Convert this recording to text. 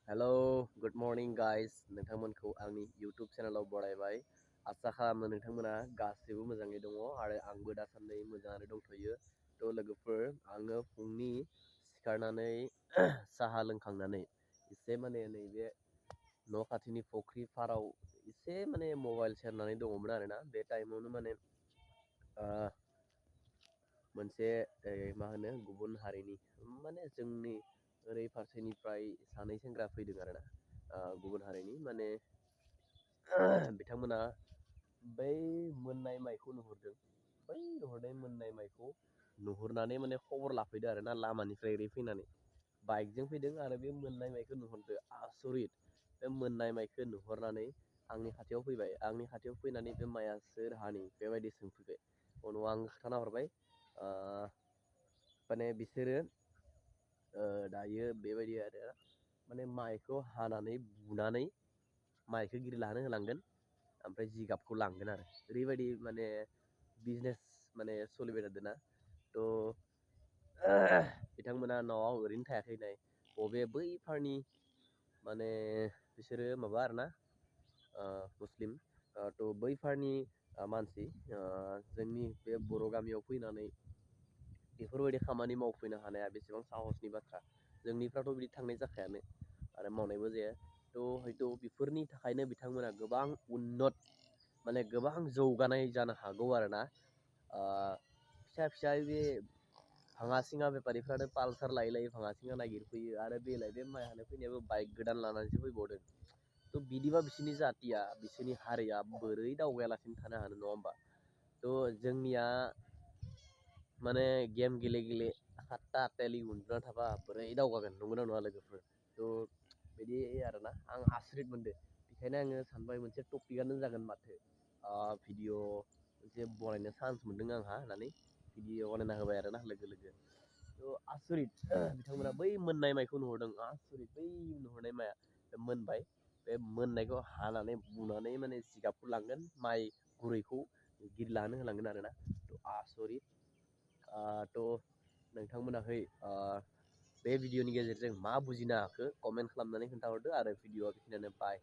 Hello, good morning guys. नोंथांमोनखौ आंनि YouTube चेनेलाव बरायबाय। आसा खालामो नोंथांमोना गासैबो मोजाङै दङ आरो आंबो दासान्दि मोजाङानो दंथ'यो। थ' लोगोफोर आङो फुंनि सिखारनानै साहा लोंखांनानै एसे नैबे न' खाथिनि फुख्रि फाराव एसे मबाइल सेरनानै दङमोन आरोना बे टाइमावनो ओ मोनसे मा होनो गुबुन हारिनि जोंनि ओरै फारसेनिफ्राय सानै सेंग्रा फैदों आरोना गुबुन हारिनि बिथांमोना बै मोननाय माइखौ नुहुरदों। बै नुहुरनाय मोननाय माइखौ नुहुरनानै खबर लाफैदो आरोना लामानिफ्राय ओरै फैनानै बाइकजों फैदों आरो बे मोननाय माइखौ नुहुरदो आसरित। बे मोननाय माइखौ नुहुरनानै आंनि खाथियाव फैबाय। आंनि खाथियाव फैनानै बे माइआ सोर हानि बेबायदि सोंफैबाय। उनाव आं खोन्थाना हरबाय बिसोरो दायो बेबायदि आरो माइखौ हानानै बुनानै माइखौ गिरलानो होलांगोन ओमफ्राय जिगाबखौ लांगोन आरो ओरैबायदि बिजनेस सोलिबाय थादोंना। थ' बिथांमोना न'आव ओरैनो थायाखै बबे बै फारनि बिसोरो माबा आरोना मुस्लिम। थ' बैफोरनि मानसि जोंनि बे बर' गामियाव फैनानै बेफोरबायदि खामानि मावफैनो हानाया बेसेबां साहसनि बाथ्रा। जोंनिफ्राथ' बिदि थांनाय जाखायानो आरो मावनायबो जाया। थ' हयथ' बेफोरनि थाखायनो बिथांमोना गोबां उन्नत गोबां जौगानाय जानो हागौ आरोना। फिसा फिसा बे भाङा सिङा बेफारिफ्रानो पालसार लायै लायै भाङा सिङा नागिरफैयो आरो बेलाय बे माइ हानो फैनायाबो बाइक गोदान लानानैसो फैबावदों। थ' बिदिबा बिसोरनि जाथिया बिसोरनि हारिया बोरै दावगायालासिनो थानो हानो नङा होमबा। थ' जोंनिया गेम गेले गेले 7ता 8ता लागै उन्दुना थाबा बोरै दावगागोन नंगौना नङा लोगोफोर। थ' बिदि आरोना आं आसरित मोनदों। बेखायनो आङो सानबाय मोनसे टपिकआनो जागोन माथो भिडिअ मोनसे बनायनो चान्स मोनदों आंहा होननानै भिडिअ बनायना होबाय आरोना लोगो लोगो। थ' आसरित बिथांमोना बै मोननाय माइखौ नुहुरदों। आसरित बै नुहुरनाय माइआ मोनबाय। बे मोननायखौ हानानै बुनानै जिगाबखौ लांगोन माइ गुरैखौ गिरलानो होलांगोन आरोना। थ' आसरित। थ' नोंथांमोनाहै बे भिडिअनि गेजेरजों मा बुजिनो हाखो कमेन्ट खालामनानै खोन्थाहरदो आरो भिडिअआ बेखिनियानो बाय।